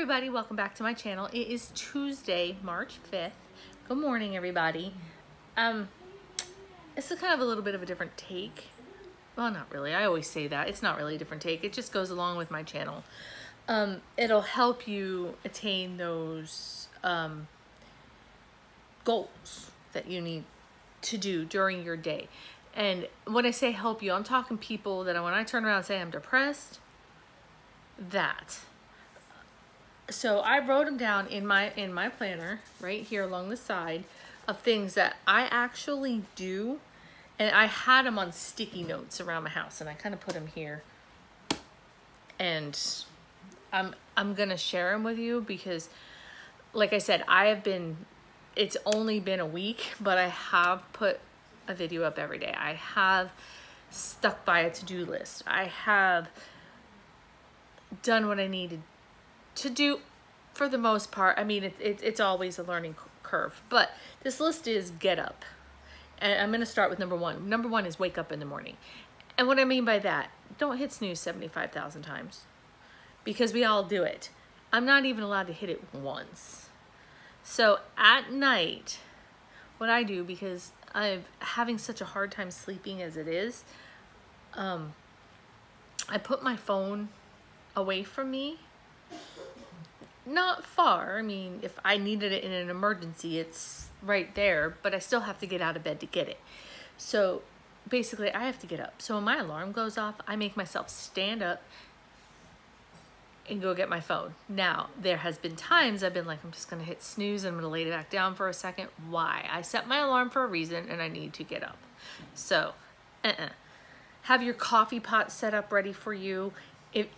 everybody, welcome back to my channel. It is Tuesday, March 5th. Good morning, everybody. This is kind of a little bit of a different take. Well, not really. I always say that. It's not really a different take. It just goes along with my channel. It'll help you attain those goals that you need to do during your day. And when I say help you, I'm talking people that when I turn around and say I'm depressed, that. So I wrote them down in my planner right here along the side of things that I actually do, and I had them on sticky notes around my house, and I kind of put them here. And I'm gonna share them with you because, like I said, it's only been a week, but I have put a video up every day. I have stuck by a to-do list. I have done what I needed to do for the most part. I mean, it's always a learning curve, but this list is get up. And I'm going to start with number one. Number one is wake up in the morning. And what I mean by that, don't hit snooze 75,000 times because we all do it. I'm not even allowed to hit it once. So at night, what I do, because I'm having such a hard time sleeping as it is, I put my phone away from me, not far. I mean, if I needed it in an emergency, it's right there, but I still have to get out of bed to get it. So basically I have to get up. So when my alarm goes off, I make myself stand up and go get my phone. Now, there has been times I've been like, I'm just gonna hit snooze, I'm gonna lay it back down for a second. Why? I set my alarm for a reason and I need to get up. So, have your coffee pot set up ready for you. If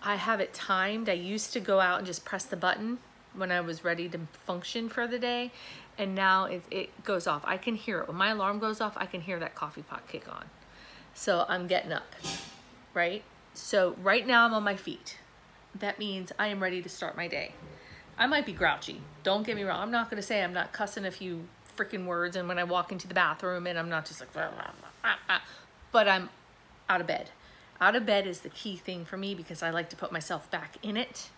I have it timed, I used to go out and just press the button when I was ready to function for the day, and now it goes off. I can hear it. When my alarm goes off, I can hear that coffee pot kick on. So I'm getting up, right? So right now I'm on my feet. That means I am ready to start my day. I might be grouchy. Don't get me wrong. I'm not going to say I'm not cussing a few freaking words and when I walk into the bathroom and I'm not just like, but I'm out of bed. Out of bed is the key thing for me because I like to put myself back in it.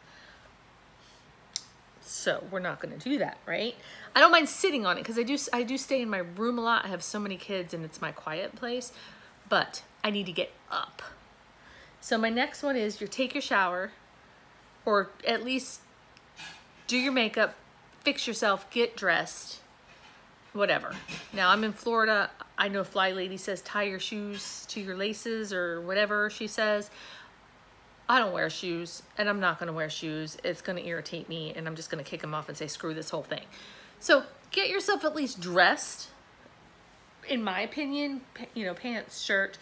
So we're not going to do that, right? I don't mind sitting on it because I do stay in my room a lot. I have so many kids and it's my quiet place, but I need to get up. So my next one is take your shower, or at least do your makeup, fix yourself, get dressed, whatever. Now I'm in Florida. I know Fly Lady says tie your shoes to your laces or whatever she says. I don't wear shoes and I'm not going to wear shoes. It's going to irritate me and I'm just going to kick them off and say screw this whole thing. So get yourself at least dressed, in my opinion, you know, pants, shirt,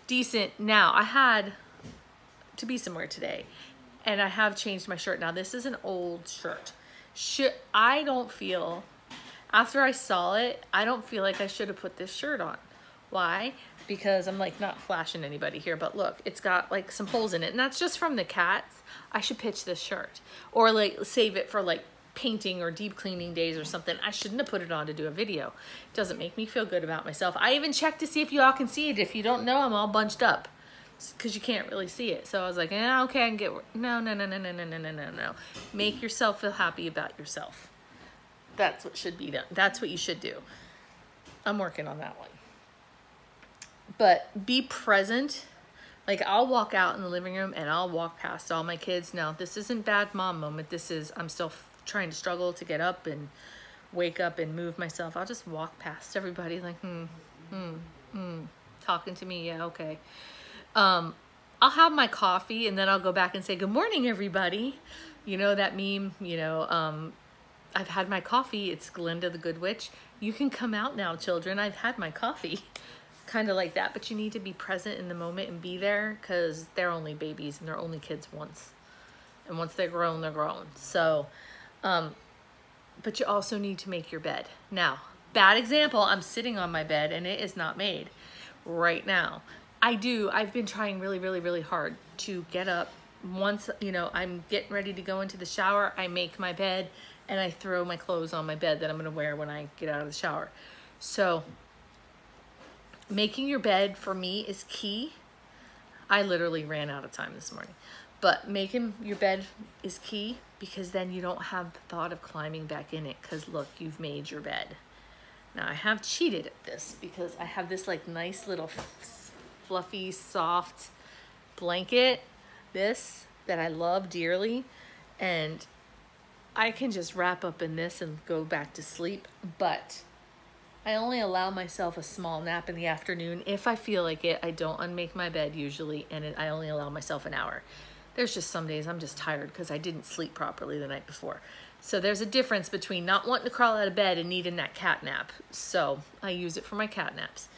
decent. Now I had to be somewhere today and I have changed my shirt. Now this is an old shirt. I don't feel, after I saw it, I don't feel like I should have put this shirt on. Why? Because I'm like not flashing anybody here, but look, it's got like some holes in it and that's just from the cats. I should pitch this shirt or like save it for like painting or deep cleaning days or something. I shouldn't have put it on to do a video. It doesn't make me feel good about myself. I even checked to see if you all can see it. If you don't know, I'm all bunched up because you can't really see it. So I was like, okay, I can get, no. Make yourself feel happy about yourself. That's what should be done. That's what you should do. I'm working on that one. But be present. Like I'll walk out in the living room and I'll walk past all my kids. Now this isn't bad mom moment. This is, I'm still trying to struggle to get up and wake up and move myself. I'll just walk past everybody like, talking to me. Yeah, okay. I'll have my coffee and then I'll go back and say, good morning, everybody. You know, that meme, you know, I've had my coffee. It's Glinda the Good Witch. You can come out now, children. I've had my coffee. Kind of like that, but you need to be present in the moment and be there because they're only babies and they're only kids once. And once they're grown, they're grown. So, but you also need to make your bed. Now, bad example, I'm sitting on my bed and it is not made right now. I've been trying really hard to get up. Once, you know, I'm getting ready to go into the shower, I make my bed and I throw my clothes on my bed that I'm going to wear when I get out of the shower. So making your bed for me is key. I literally ran out of time this morning, But making your bed is key, because then you don't have the thought of climbing back in it, because look, you've made your bed. Now I have cheated at this because I have this like nice little fluffy, soft blanket, that I love dearly, and I can just wrap up in this and go back to sleep. But I only allow myself a small nap in the afternoon if I feel like it. I don't unmake my bed usually, and I only allow myself an hour. There's just some days I'm just tired because I didn't sleep properly the night before. So there's a difference between not wanting to crawl out of bed and needing that cat nap. So I use it for my cat naps.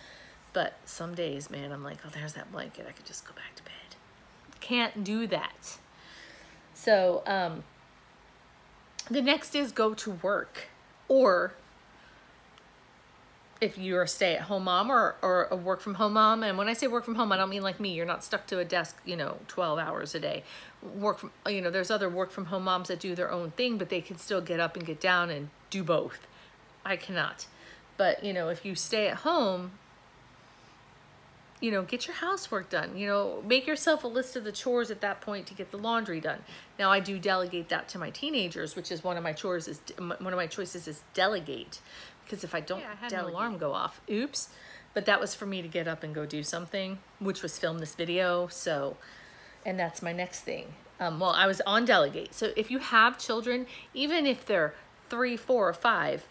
But some days, man, I'm like, oh, there's that blanket. I could just go back to bed. Can't do that. So the next is go to work. Or if you're a stay-at-home mom or a work-from-home mom, and when I say work from home, I don't mean like me. You're not stuck to a desk, 12 hours a day. There's other work-from-home moms that do their own thing, but they can still get up and get down and do both. I cannot. But, if you stay at home, get your housework done. Make yourself a list of the chores at that point to get the laundry done. Now, I do delegate that to my teenagers, which is one of my choices is delegate. Because if I don't, I had an alarm go off. Oops. But that was for me to get up and go do something, which was film this video. So, and that's my next thing. Well, I was on delegate. So if you have children, even if they're 3, 4, or 5,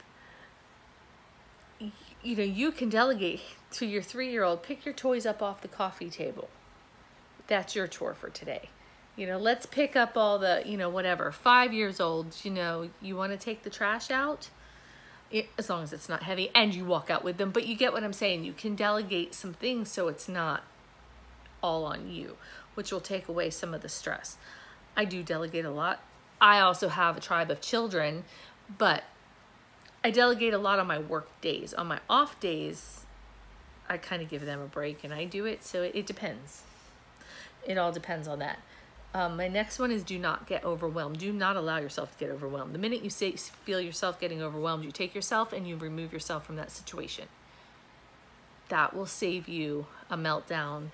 you can delegate to your 3-year-old. Pick your toys up off the coffee table. That's your chore for today. Let's pick up all the, whatever. 5 years old, you want to take the trash out? As long as it's not heavy, and you walk out with them. But you get what I'm saying. You can delegate some things so it's not all on you, which will take away some of the stress. I do delegate a lot. I also have a tribe of children, but I delegate a lot on my work days. On my off days, I kind of give them a break and I do it. So it depends. It all depends on that. My next one is do not get overwhelmed. Do not allow yourself to get overwhelmed. The minute you feel yourself getting overwhelmed, you take yourself and you remove yourself from that situation. That will save you a meltdown,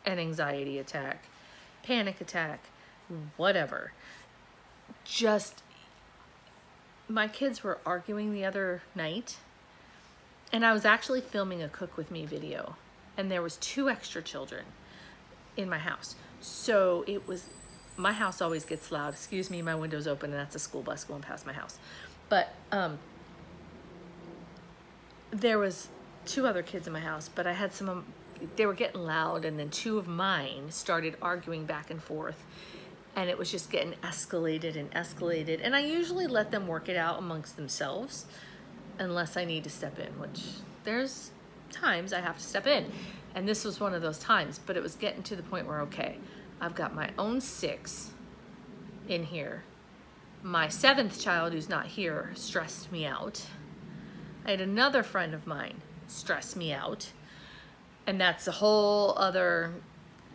an anxiety attack, panic attack, whatever. My kids were arguing the other night, and I was actually filming a cook with me video, and there was 2 extra children in my house. So my house always gets loud. Excuse me, my window's open and that's a school bus going past my house. But there was 2 other kids in my house, but I had they were getting loud, and then 2 of mine started arguing back and forth, and it was just getting escalated and escalated. And I usually let them work it out amongst themselves unless I need to step in, which there's times I have to step in. And this was one of those times, but it was getting to the point where, okay, I've got my own 6 in here. My 7th child who's not here stressed me out. I had another friend of mine stress me out. And that's a whole other,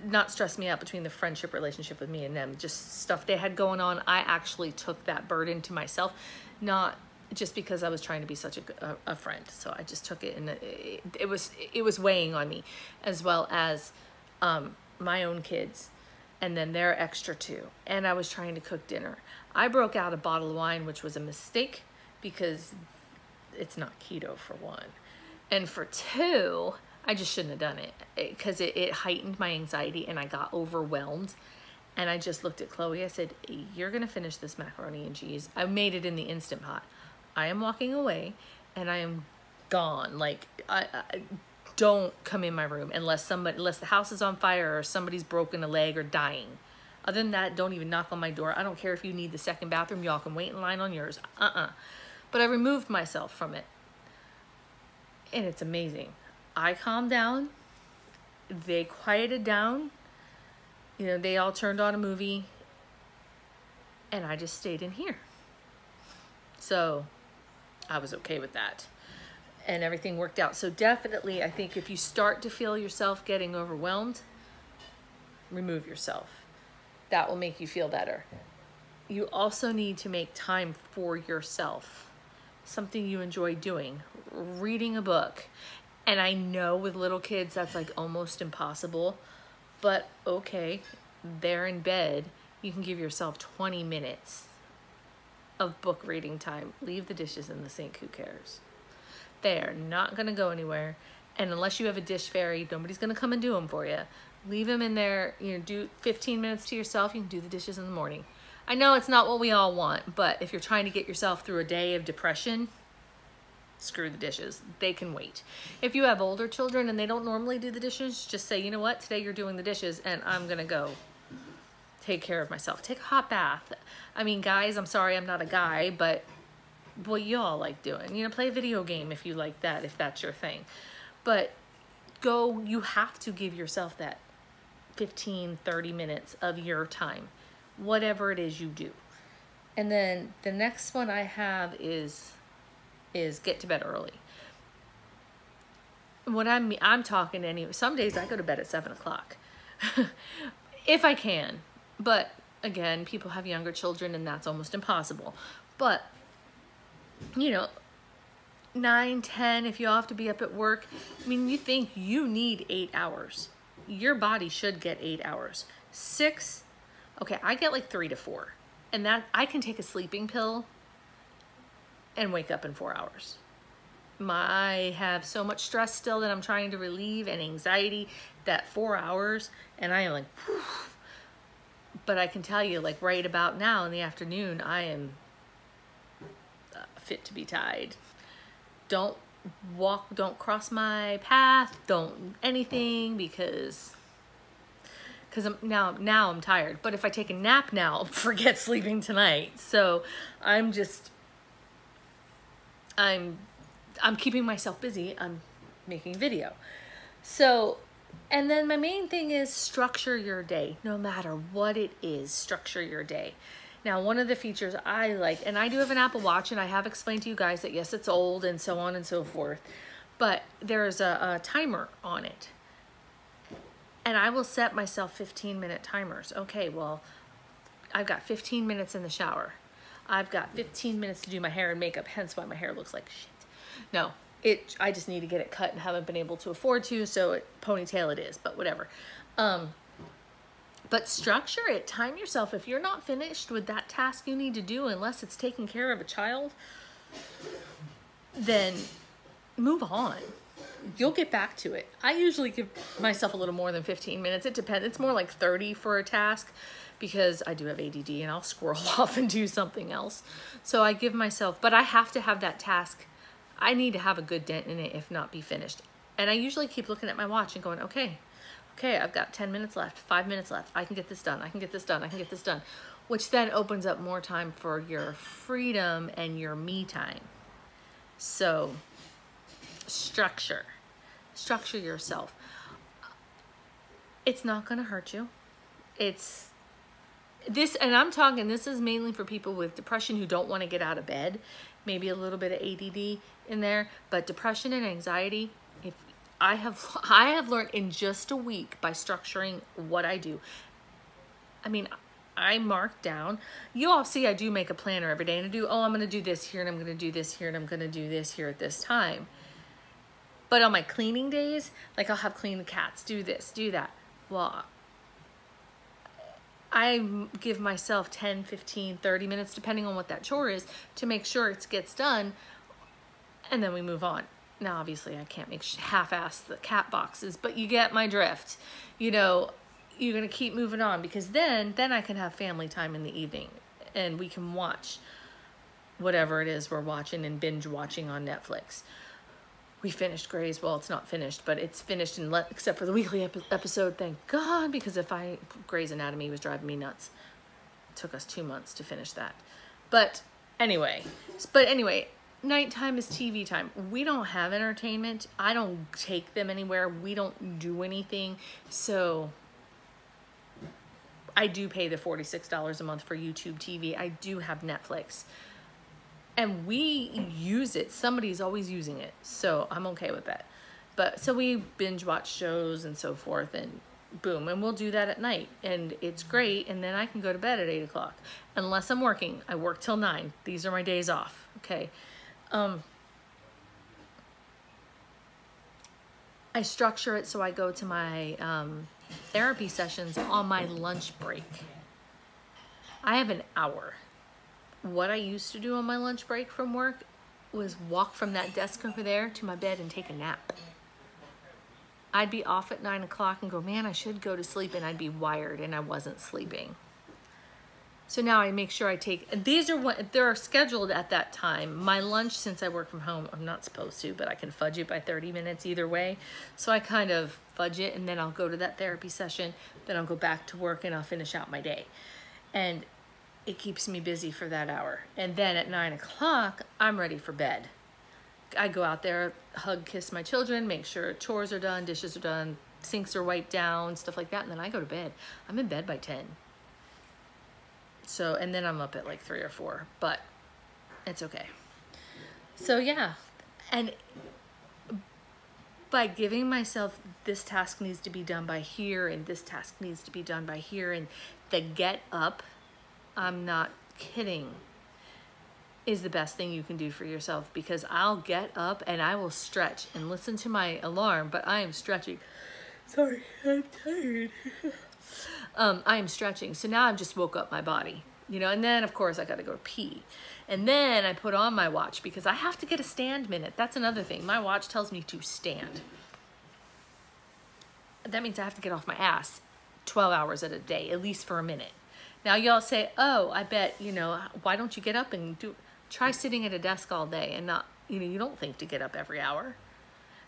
not stress me out between the friendship relationship with me and them, just stuff they had going on. I actually took that burden to myself, not just because I was trying to be such a friend. So I just took it, and it was weighing on me, as well as my own kids, and then their extra 2. And I was trying to cook dinner. I broke out a bottle of wine, which was a mistake because it's not keto, for 1. And for 2, I just shouldn't have done it because it heightened my anxiety and I got overwhelmed. And I just looked at Chloe. I said, you're going to finish this macaroni and cheese. I made it in the Instant Pot. I am walking away and I am gone. Like, I don't come in my room unless the house is on fire or somebody's broken a leg or dying. Other than that, don't even knock on my door. I don't care if you need the second bathroom. Y'all can wait in line on yours. But I removed myself from it. And it's amazing. I calmed down. They quieted down. They all turned on a movie. And I just stayed in here. So I was okay with that. And everything worked out. So definitely, I think if you start to feel yourself getting overwhelmed, remove yourself. That will make you feel better. You also need to make time for yourself. Something you enjoy doing. Reading a book. And I know with little kids that's like almost impossible. But okay, they're in bed, you can give yourself 20 minutes of book reading time. Leave the dishes in the sink, who cares? They are not gonna go anywhere. And unless you have a dish fairy, nobody's gonna come and do them for you. Leave them in there, you know, do 15 minutes to yourself. You can do the dishes in the morning. I know it's not what we all want, but if you're trying to get yourself through a day of depression, screw the dishes. They can wait. If you have older children and they don't normally do the dishes, just say, you know what, today you're doing the dishes and I'm gonna go take care of myself. Take a hot bath. I mean, guys, I'm sorry I'm not a guy, but what y'all like doing, you know, play a video game if you like that, if that's your thing. But go, you have to give yourself that 15, 30 minutes of your time, whatever it is you do. And then the next one I have is get to bed early. What I'm talking anyway, some days I go to bed at 7 o'clock if I can. But again, people have younger children and that's almost impossible. But, you know, 9, 10, if you all have to be up at work, I mean, you think you need 8 hours. Your body should get 8 hours. 6, okay, I get like 3 to 4. And that, I can take a sleeping pill and wake up in 4 hours. I have so much stress still that I'm trying to relieve and anxiety that 4 hours, and I am like, whew. But I can tell you, like right about now in the afternoon, I am fit to be tied. Don't cross my path, don't anything, because I'm now I'm tired. But if I take a nap now, forget sleeping tonight. So I'm keeping myself busy. I'm making video. So, and then my main thing is structure your day. No matter what it is, structure your day. Now, one of the features I like, and I do have an Apple Watch, and I have explained to you guys that yes, it's old and so on and so forth, but there's a timer on it. And I will set myself 15-minute timers. Okay, well, I've got 15 minutes in the shower. I've got 15 minutes to do my hair and makeup, hence why my hair looks like shit. No, I just need to get it cut and haven't been able to afford to, so ponytail it is, but whatever. But structure it, time yourself. If you're not finished with that task you need to do, unless it's taking care of a child, then move on. You'll get back to it. I usually give myself a little more than 15 minutes. It depends. It's more like 30 for a task because I do have ADD and I'll squirrel off and do something else. So I give myself, but I have to have that task. I need to have a good dent in it, if not be finished. And I usually keep looking at my watch and going, okay, I've got 10 minutes left, 5 minutes left. I can get this done. I can get this done. I can get this done. Which then opens up more time for your freedom and your me time. So structure yourself. It's not going to hurt you. It's this, and I'm talking, this is mainly for people with depression who don't want to get out of bed, maybe a little bit of ADD in there, but depression and anxiety, if I have learned in just a week by structuring what I do. I mean, I mark down, you all see I do make a planner every day, and I do, I'm going to do this here, and I'm going to do this here, and I'm going to do this here at this time. But on my cleaning days, like I'll have clean the cats, do this, do that. Well, I give myself 10, 15, 30 minutes, depending on what that chore is, to make sure it gets done, and then we move on. Now, obviously, I can't make half-ass the cat boxes, but you get my drift. You know, you're going to keep moving on, because then I can have family time in the evening, and we can watch whatever it is we're watching and binge watching on Netflix. We finished Grey's. Well, it's not finished, but it's finished except for the weekly episode. Thank God, because Grey's Anatomy was driving me nuts. It took us 2 months to finish that. But anyway, nighttime is TV time. We don't have entertainment. I don't take them anywhere. We don't do anything. So I do pay the $46 a month for YouTube TV. I do have Netflix. And we use it. Somebody's always using it. So I'm okay with that. But so we binge watch shows and so forth, and boom. And we'll do that at night. And it's great. And then I can go to bed at 8 o'clock. Unless I'm working. I work till 9. These are my days off. Okay. I structure it so I go to my therapy sessions on my lunch break. I have an hour. What I used to do on my lunch break from work was walk from that desk over there to my bed and take a nap. I'd be off at 9 o'clock and go, man, I should go to sleep, and I'd be wired and I wasn't sleeping. So now I make sure I take, these are what, they're scheduled at that time. My lunch, since I work from home, I'm not supposed to, but I can fudge it by 30 minutes either way. So I kind of fudge it, and then I'll go to that therapy session, then I'll go back to work and I'll finish out my day. And it keeps me busy for that hour. And then at 9 o'clock, I'm ready for bed. I go out there, hug, kiss my children, make sure chores are done, dishes are done, sinks are wiped down, stuff like that, and then I go to bed. I'm in bed by 10. So, and then I'm up at like 3 or 4, but it's okay. So yeah, and by giving myself, this task needs to be done by here, and this task needs to be done by here, and the get up, I'm not kidding, is the best thing you can do for yourself, because I'll get up and I will stretch and listen to my alarm, but I am stretching. Sorry, I'm tired. I am stretching. So now I've just woke up my body, you know, and then of course I got to go pee. And then I put on my watch because I have to get a stand minute. That's another thing. My watch tells me to stand. That means I have to get off my ass 12 hours at a day, at least for a minute. Now y'all say, oh, I bet, you know, why don't you get up and try sitting at a desk all day and not, you know, you don't think to get up every hour.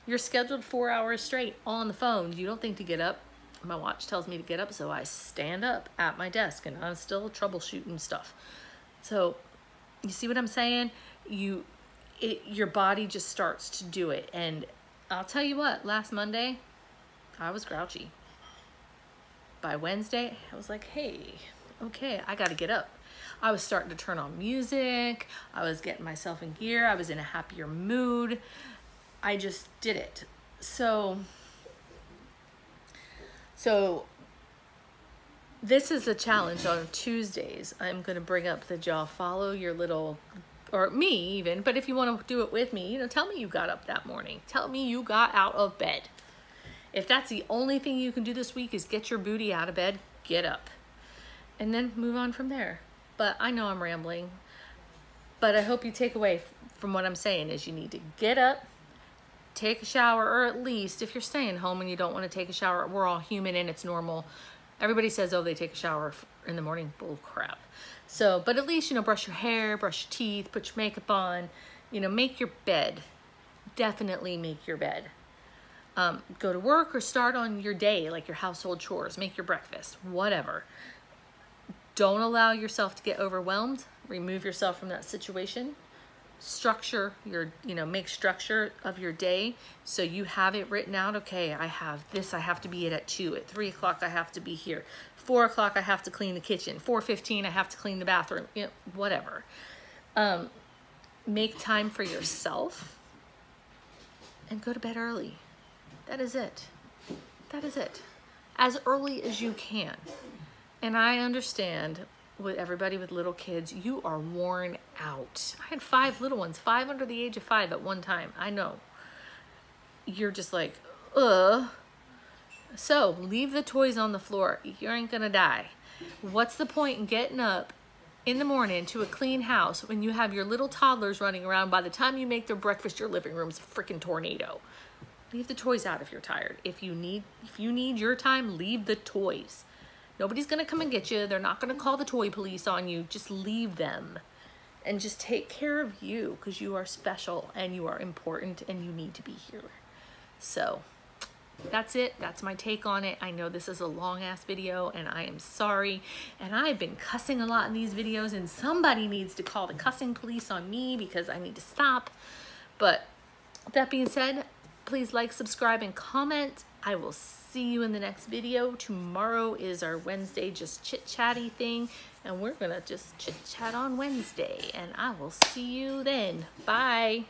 You're scheduled 4 hours straight on the phone. You don't think to get up. My watch tells me to get up, so I stand up at my desk, and I'm still troubleshooting stuff. So you see what I'm saying? Your body just starts to do it. And I'll tell you what, last Monday, I was grouchy. By Wednesday, I was like, hey, okay, I gotta get up. I was starting to turn on music. I was getting myself in gear. I was in a happier mood. I just did it. So this is a challenge on Tuesdays. I'm going to bring up that y'all follow your little, or me even, but if you want to do it with me, you know, tell me you got up that morning. Tell me you got out of bed. If that's the only thing you can do this week is get your booty out of bed, get up. And then move on from there. But I know I'm rambling. But I hope you take away from what I'm saying is you need to get up, take a shower, or at least if you're staying home and you don't want to take a shower, we're all human and it's normal. Everybody says, oh, they take a shower in the morning. Bull crap. So, but at least, you know, brush your hair, brush your teeth, put your makeup on, you know, make your bed. Definitely make your bed. Go to work or start on your day, like your household chores, make your breakfast, whatever. Don't allow yourself to get overwhelmed. Remove yourself from that situation. Structure your, you know, make structure of your day so you have it written out. Okay, I have this, I have to be at 2, at 3 o'clock I have to be here, 4 o'clock I have to clean the kitchen, 4:15 I have to clean the bathroom, you know, whatever. Make time for yourself and go to bed early. That is it. That is it. As early as you can. And I understand with everybody with little kids, you are worn out. I had 5 little ones, 5 under the age of 5 at one time. I know. You're just like, ugh. So leave the toys on the floor. You ain't gonna die. What's the point in getting up in the morning to a clean house when you have your little toddlers running around? By the time you make their breakfast, your living room's a freaking tornado. Leave the toys out if you're tired. If you need your time, leave the toys. Nobody's gonna come and get you. They're not gonna call the toy police on you. Just leave them and just take care of you, because you are special and you are important and you need to be here. So that's it. That's my take on it. I know this is a long ass video and I am sorry. And I've been cussing a lot in these videos, and somebody needs to call the cussing police on me because I need to stop. But that being said, please like, subscribe, and comment. I will see you in the next video. Tomorrow is our Wednesday just chit-chatty thing, and we're gonna just chit-chat on Wednesday, and I will see you then. Bye.